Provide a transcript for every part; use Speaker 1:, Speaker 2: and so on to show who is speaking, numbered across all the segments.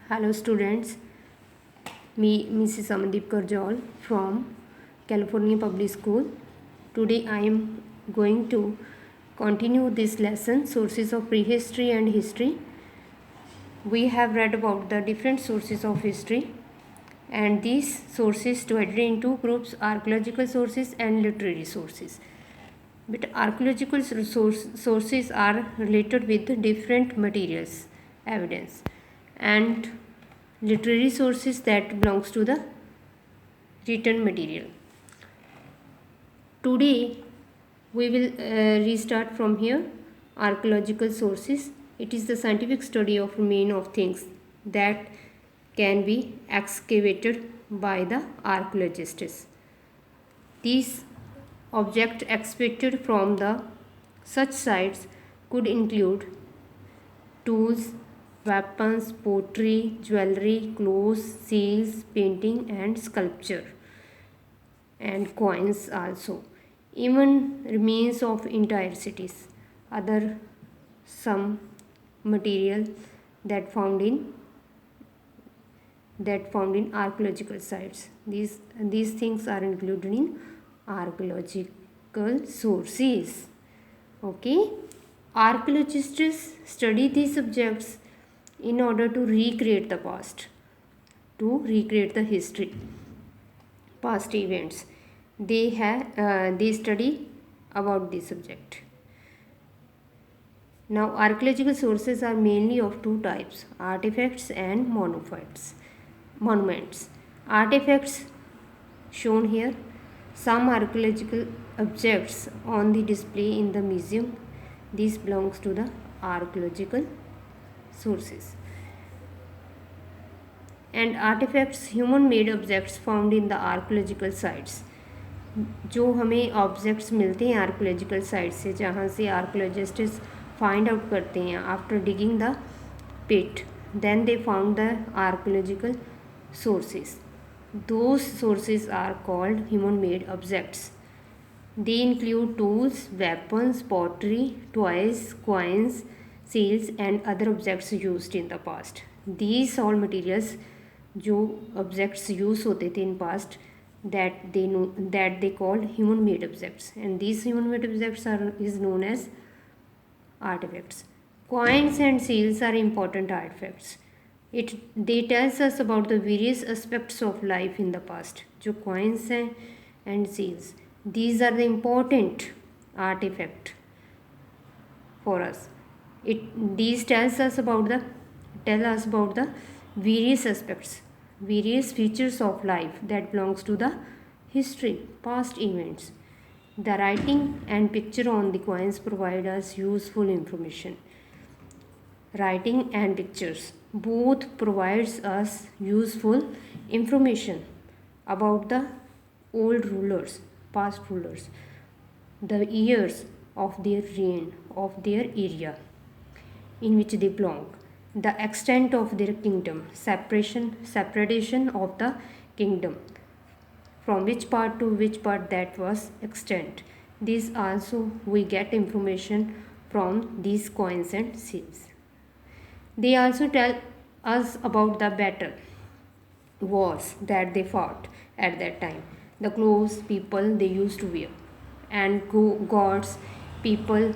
Speaker 1: Hello students, me Mrs. Amandeep Karjol from California Public School. Today I am going to continue this lesson, sources of prehistory and history. We have read about the different sources of history, and these sources divided into groups: archaeological sources and literary sources. But archaeological sources are related with different materials, evidence, and literary sources that belongs to the written material. Today we will restart from here. Archaeological sources, it is the scientific study of remain of things that can be excavated by the archaeologists. These objects excavated from the such sites could include tools, weapons, pottery, jewelry, clothes, seals, painting and sculpture, and coins also. Even remains of entire cities. Other some material that found in archaeological sites. These things are included in archaeological sources. Okay. Archaeologists study these objects in order to recreate the past, to recreate the history, past events. They study about this subject. Now, archaeological sources are mainly of two types: artifacts and monuments. Artifacts shown here. Some archaeological objects on the display in the museum. This belongs to the archaeological sources. And artifacts, human made objects found in the archaeological sites. जो हमें objects मिलते हैं archaeological site से, जहाँ से आर्कोलॉजिस्ट्स find out करते हैं after digging the pit, then they found the archaeological sources. Those sources are called human made objects. They include tools, weapons, pottery, toys, coins, seals and other objects used in the past. These all materials जो objects use होते थे in past that they called human made objects, and these human made objects is known as artifacts. Coins and seals are important artifacts. They tells us about the various aspects of life in the past. जो coins हैं and seals, these are the important artifact for us. These tell us about the various aspects, various features of life that belongs to the history, past events. The writing and picture on the coins provide us useful information. Writing and pictures both provides us useful information about the old rulers, past rulers, the years of their reign, of their area in which they belong, the extent of their kingdom, separation of the kingdom, from which part to which part that was extent. This also we get information from these coins and seals. They also tell us about the battle wars that they fought at that time, the clothes people they used to wear, and gods people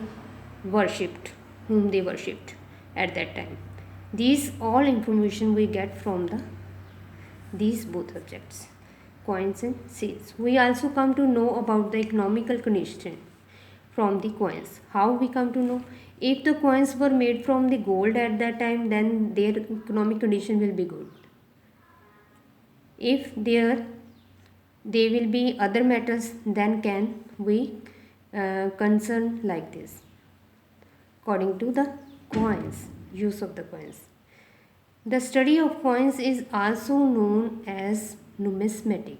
Speaker 1: worshipped, whom they worshipped at that time. These all information we get from these both objects, coins and seals. We also come to know about the economical condition from the coins. How we come to know? If the coins were made from the gold at that time, then their economic condition will be good. If they will be other metals, then can we concern like this according to the coins, use of the coins. The study of coins is also known as numismatic.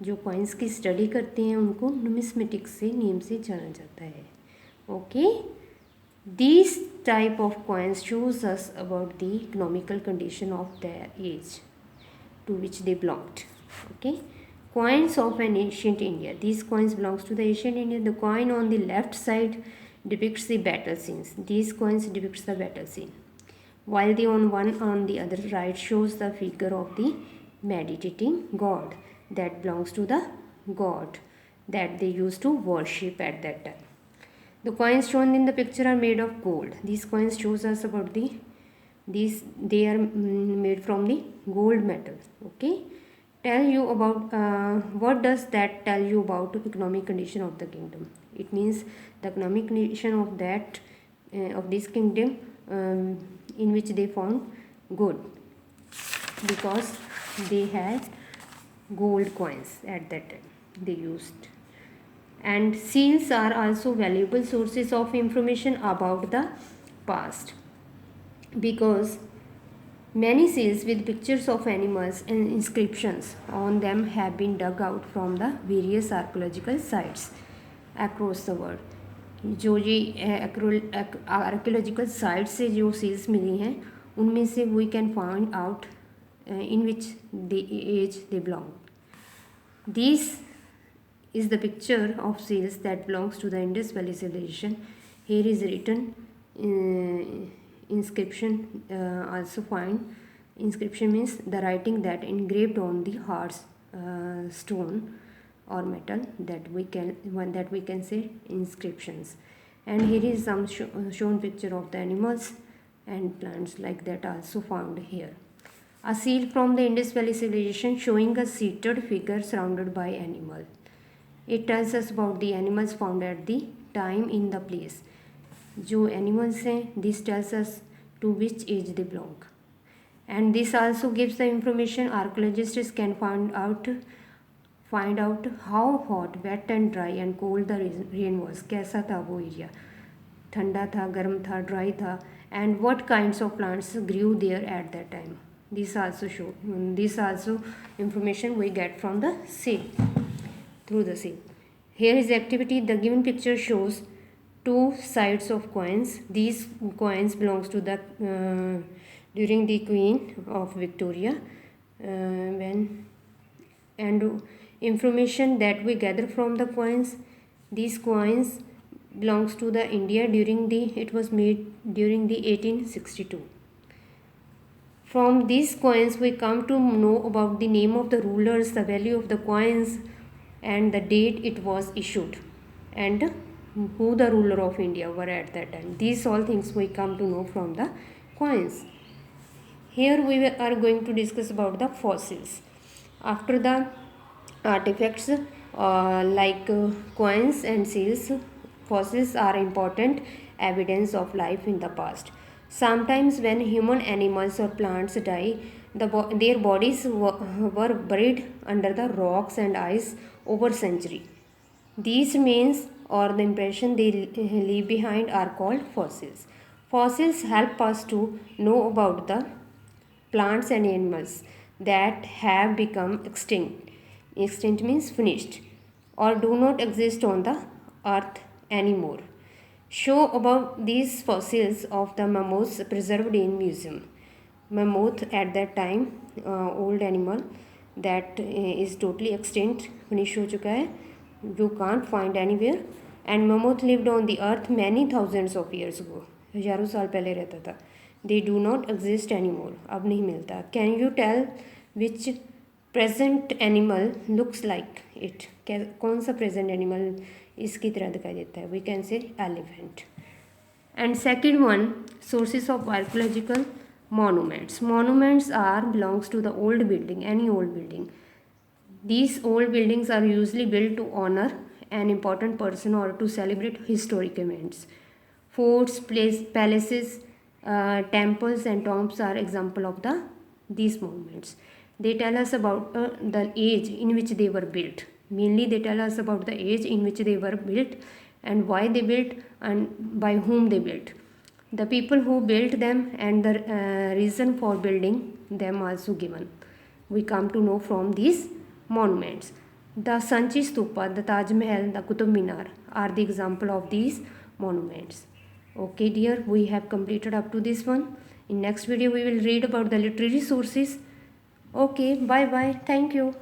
Speaker 1: जो coins की study करते हैं उनको numismatic से name से जाना जाता है. Okay, these type of coins shows us about the economical condition of their age to which they belonged. Okay, coins of an ancient India. These coins belongs to the ancient India. The coin on the left side depicts the battle scenes. These coins depicts the battle scene. while the one on the other right shows the figure of the meditating god that belongs to the god that they used to worship at that time. The coins shown in the picture are made of gold. These coins shows us about they are made from the gold metal. Okay, tell you about what does that tell you about the economic condition of the kingdom? It means the economic condition of that of this kingdom in which they found good, because they had gold coins at that time they used. And seals are also valuable sources of information about the past, because many seals with pictures of animals and inscriptions on them have been dug out from the various archaeological sites across the world. जो ये archaeological site से जो seals मिली हैं उनमें से we can find out in which age they belong. This is the picture of seals that belongs to the Indus Valley civilization. Here is written inscription. Also find inscription means the writing that engraved on the hard stone or metal that we can say inscriptions. And here is some shown picture of the animals and plants like that also found here. A seal from the Indus Valley civilization showing a seated figure surrounded by animal. It tells us about the animals found at the time in the place. जो animals हैं, this tells us to which age they belong. And this also gives the information archaeologists can find out how hot, wet and dry and cold the rain was. कैसा था वो area, ठंडा था, गर्म था, dry था, and what kinds of plants grew there at that time. This also information we get from the seal, through the seal. Here is the activity. The given picture shows two sides of coins. These coins belongs to the during the Queen of Victoria, and information that we gather from the coins. These coins belongs to the India it was made during the 1862. From these coins we come to know about the name of the rulers, the value of the coins and the date it was issued, and who the ruler of India were at that time. These all things we come to know from the coins. Here we are going to discuss about the fossils. After the artifacts coins and seals, fossils are important evidence of life in the past. Sometimes when human, animals or plants die, their bodies were buried under the rocks and ice over centuries. These remains or the impression they leave behind are called fossils. Fossils help us to know about the plants and animals that have become extinct. Extinct means finished or do not exist on the earth anymore. Show about these fossils of the mammoths preserved in museum. Mammoth at that time, old animal that is totally extinct, finish हो चुका है, you can't find anywhere. And mammoth lived on the earth many thousands of years ago. हजारों साल पहले रहता था. They do not exist anymore. अब नहीं मिलता. Can you tell which present animal looks like it? कौन सा present animal इसकी तरह दिखाई देता है? We can say elephant. And second one, sources of archaeological monuments. Monuments belongs to the old building, any old building. These old buildings are usually built to honor an important person or to celebrate historic events. Forts, palaces, temples and tombs are example of these monuments. They tell us about the age in which they were built. Mainly they tell us about the age in which they were built and why they built and by whom they built. The people who built them and the reason for building them also given. We come to know from these monuments. The Sanchi Stupa, the Taj Mahal, the Qutub Minar are the example of these monuments. Okay dear, we have completed up to this one. In next video we will read about the literary sources. Okay, bye bye. Thank you.